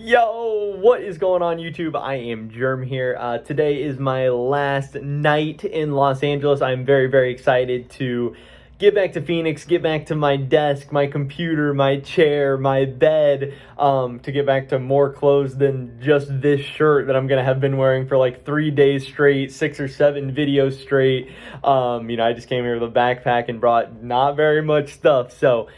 Yo, what is going on YouTube? I am Germ here. Today is my last night in Los Angeles. I'm very excited to get back to Phoenix, get back to my desk, my computer, my chair, my bed, to get back to more clothes than just this shirt that I'm going to have been wearing for like 3 days straight, 6 or 7 videos straight. I just came here with a backpack and brought not very much stuff. So,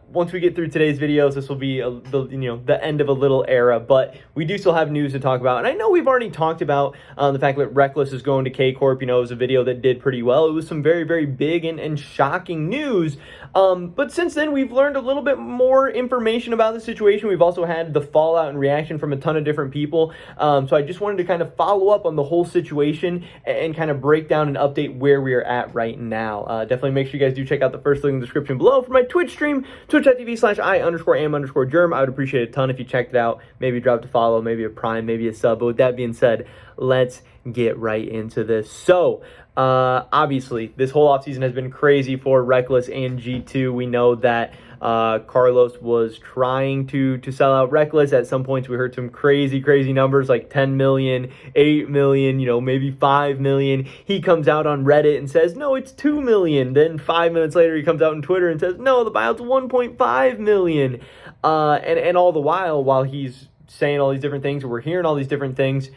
once we get through today's videos, this will be the end of a little era, but we do still have news to talk about. And I know we've already talked about the fact that Rekkles is going to kcorp. It was a video that did pretty well. It was some very big and shocking news. But since then, we've learned a little bit more information about the situation. We've also had the fallout and reaction from a ton of different people. So I just wanted to kind of follow up on the whole situation and kind of break down and update where we are at right now. Definitely make sure you guys do check out the first link in the description below for my Twitch stream, twitch.tv/I_am_germ. I would appreciate it a ton if you checked it out. Maybe dropped a follow, maybe a prime, maybe a sub. But with that being said, let's get right into this. So, obviously, this whole offseason has been crazy for Rekkles and G2. We know that Carlos was trying to sell out Rekkles. At some points, we heard some crazy numbers like 10 million, 8 million, maybe 5 million. He comes out on Reddit and says, no, it's 2 million. Then 5 minutes later, he comes out on Twitter and says, no, the buyout's 1.5 million. And all the while he's saying all these different things, we're hearing all these different things,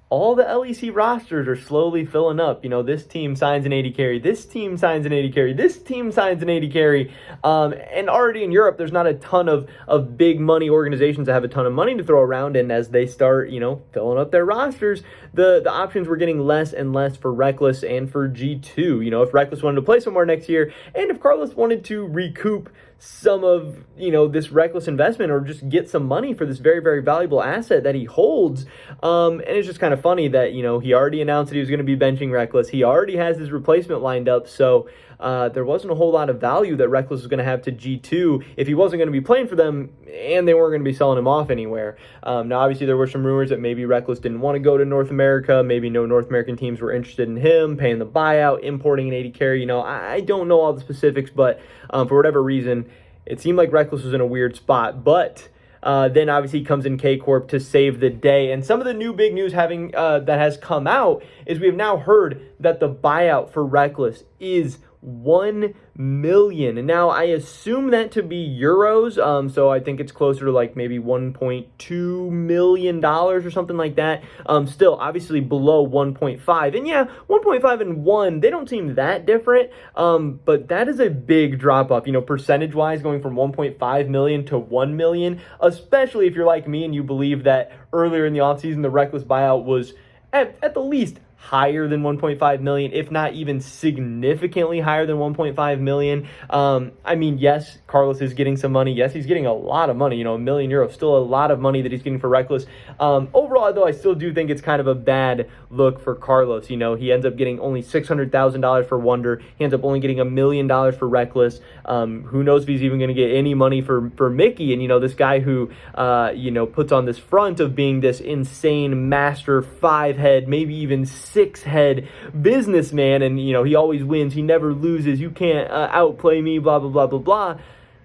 all the LEC rosters are slowly filling up. This team signs an 80 carry. This team signs an 80 carry. This team signs an 80 carry. And already in Europe, there's not a ton of big money organizations that have a ton of money to throw around. And as they start, filling up their rosters, the options were getting less and less for Rekkles and for G2. If Rekkles wanted to play somewhere next year, and if Carlos wanted to recoup some of, this Rekkles investment or just get some money for this very valuable asset that he holds. And it's just kind of funny that, he already announced that he was going to be benching Rekkles. He already has his replacement lined up. So there wasn't a whole lot of value that Rekkles was going to have to G2 if he wasn't going to be playing for them and they weren't going to be selling him off anywhere. Now, obviously, there were some rumors that maybe Rekkles didn't want to go to North America. Maybe no North American teams were interested in him, paying the buyout, importing an 80 carry. I don't know all the specifics, but for whatever reason, it seemed like Rekkles was in a weird spot. But then obviously he comes in kcorp to save the day. And some of the new big news that has come out is we have now heard that the buyout for Rekkles is 1 million. And now I assume that to be euros. So I think it's closer to like maybe $1.2 million or something like that. Still obviously below 1.5. And yeah, 1.5 and 1, they don't seem that different. But that is a big drop off, percentage wise, going from 1.5 million to 1 million, especially if you're like me and you believe that earlier in the offseason, the Rekkles buyout was at the least higher than 1.5 million, if not even significantly higher than 1.5 million. I mean, yes, Carlos is getting some money. Yes, he's getting a lot of money, €1 million, still a lot of money that he's getting for Rekkles. Overall, though, I still do think it's kind of a bad look for Carlos. He ends up getting only $600,000 for Wonder. He ends up only getting $1 million for Rekkles. Who knows if he's even going to get any money for Mickey? And, this guy who, puts on this front of being this insane master 5-head, maybe even 6-head businessman, and he always wins, he never loses, you can't outplay me, blah blah.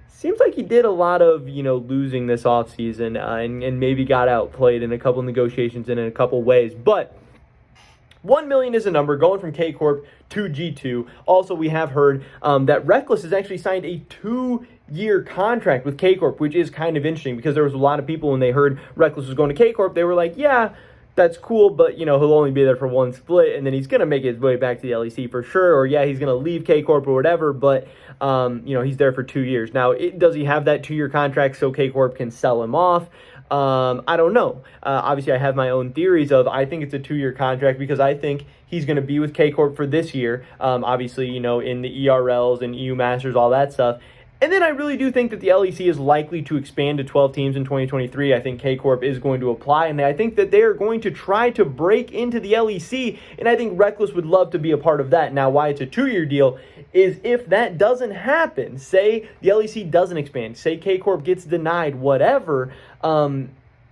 Seems like he did a lot of losing this offseason, and maybe got outplayed in a couple negotiations and in a couple ways. But 1 million is a number going from kcorp to G2. Also, we have heard that Rekkles has actually signed a 2-year contract with kcorp, which is kind of interesting because there was a lot of people when they heard Rekkles was going to kcorp, they were like, yeah, that's cool, but, he'll only be there for one split, and then he's going to make his way back to the LEC for sure, or, yeah, he's going to leave kcorp or whatever, but, he's there for 2 years. Now, does he have that 2-year contract so kcorp can sell him off? I don't know. Obviously, I have my own theories I think it's a 2-year contract because I think he's going to be with kcorp for this year, obviously, in the ERLs and EU Masters, all that stuff. And then I really do think that the LEC is likely to expand to 12 teams in 2023. I think kcorp is going to apply, and I think that they are going to try to break into the LEC, and I think Rekkles would love to be a part of that. Now, why it's a 2-year deal is if that doesn't happen, say the LEC doesn't expand, say kcorp gets denied, whatever,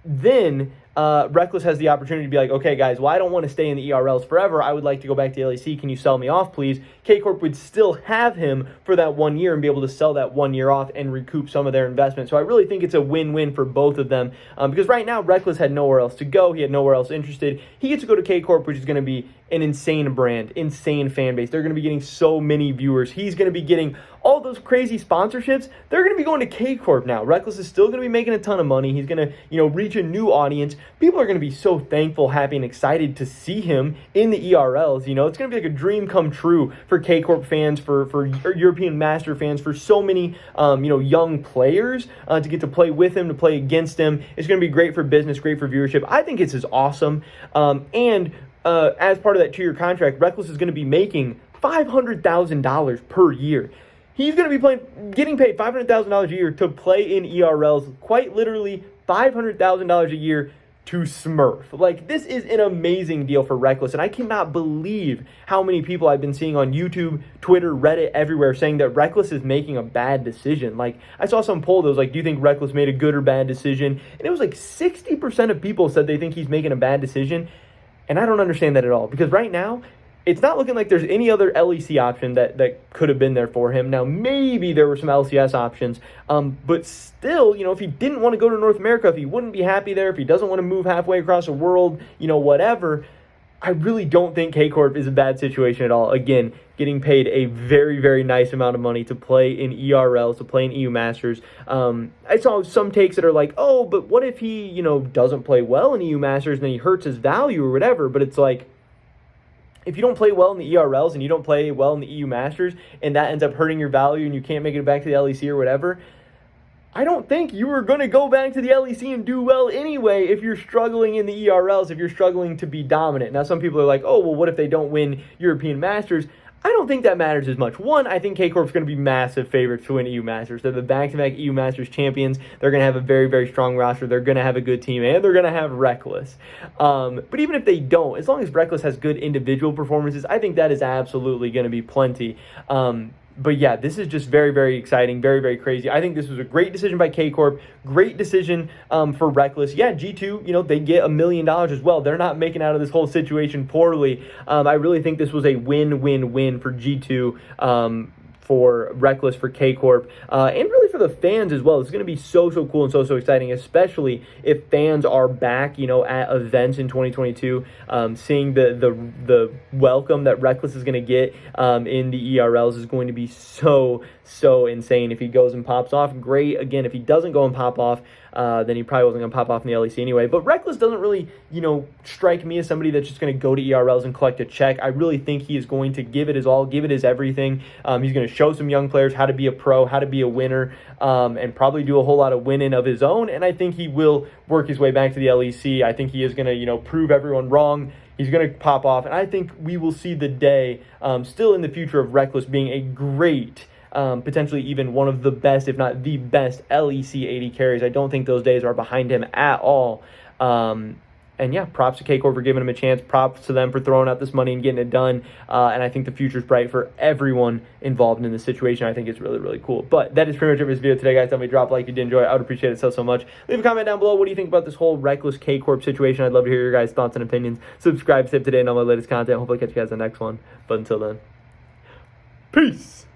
then Rekkles has the opportunity to be like, okay, guys, well, I don't want to stay in the ERLs forever. I would like to go back to the LEC. Can you sell me off, please? kcorp would still have him for that 1 year and be able to sell that 1 year off and recoup some of their investment. So I really think it's a win-win for both of them, because right now Rekkles had nowhere else to go. He had nowhere else interested. He gets to go to kcorp, which is going to be an insane brand, insane fan base. They're going to be getting so many viewers. He's going to be getting all those crazy sponsorships. They're going to be going to kcorp now. Rekkles is still going to be making a ton of money. He's going to, reach a new audience. People are going to be so thankful, happy, and excited to see him in the ERLs. It's going to be like a dream come true for kcorp fans, for European Master fans, for so many, young players to get to play with him, to play against him. It's going to be great for business, great for viewership. I think it's as awesome. As part of that 2-year contract, Rekkles is going to be making $500,000 per year. He's going to be getting paid $500,000 a year to play in ERLs, quite literally $500,000 a year to Smurf. Like, this is an amazing deal for Rekkles, and I cannot believe how many people I've been seeing on YouTube, Twitter, Reddit, everywhere saying that Rekkles is making a bad decision. Like, I saw some poll that was like, do you think Rekkles made a good or bad decision? And it was like 60% of people said they think he's making a bad decision, and I don't understand that at all, because right now, it's not looking like there's any other LEC option that could have been there for him. Now, maybe there were some LCS options, but still, if he didn't want to go to North America, if he wouldn't be happy there, if he doesn't want to move halfway across the world, whatever, I really don't think kcorp is a bad situation at all. Again, getting paid a very, very nice amount of money to play in ERLs, to play in EU Masters. I saw some takes that are like, oh, but what if he, doesn't play well in EU Masters and then he hurts his value or whatever? But it's like, if you don't play well in the ERLs and you don't play well in the EU Masters and that ends up hurting your value and you can't make it back to the LEC or whatever, I don't think you are going to go back to the LEC and do well anyway if you're struggling in the ERLs, if you're struggling to be dominant. Now, some people are like, oh, well, what if they don't win European Masters? I don't think that matters as much. One, I think kcorp's going to be massive favorites to win EU Masters. They're the back-to-back EU Masters champions. They're going to have a very, very strong roster. They're going to have a good team, and they're going to have Rekkles. But even if they don't, as long as Rekkles has good individual performances, I think that is absolutely going to be plenty. But yeah, this is just very, very exciting, very, very crazy. I think this was a great decision by kcorp, great decision for Rekkles. Yeah, G2, they get $1 million as well. They're not making out of this whole situation poorly. I really think this was a win-win-win for G2, for Rekkles, for kcorp, and really for the fans as well. It's going to be so cool and so exciting, especially if fans are back, at events in 2022, seeing the welcome that Rekkles is going to get in the ERLs is going to be so insane. If he goes and pops off, great. Again, if he doesn't go and pop off, then he probably wasn't going to pop off in the LEC anyway. But Rekkles doesn't really, strike me as somebody that's just going to go to ERLs and collect a check. I really think he is going to give it his all, give it his everything. He's going to show some young players how to be a pro, how to be a winner, and probably do a whole lot of winning of his own. And I think he will work his way back to the LEC. I think he is going to, prove everyone wrong. He's going to pop off. And I think we will see the day still in the future of Rekkles being a great, potentially even one of the best, if not the best, LEC AD carries. I don't think those days are behind him at all. And yeah, props to kcorp for giving him a chance. Props to them for throwing out this money and getting it done. And I think the future's bright for everyone involved in this situation. I think it's really, really cool. But that is pretty much it for this video today, guys. Tell me, drop a like if you did enjoy it. I would appreciate it so much. Leave a comment down below. What do you think about this whole Rekkles kcorp situation? I'd love to hear your guys' thoughts and opinions. Subscribe, stay up to date on all my latest content. Hopefully, catch you guys on the next one. But until then, peace.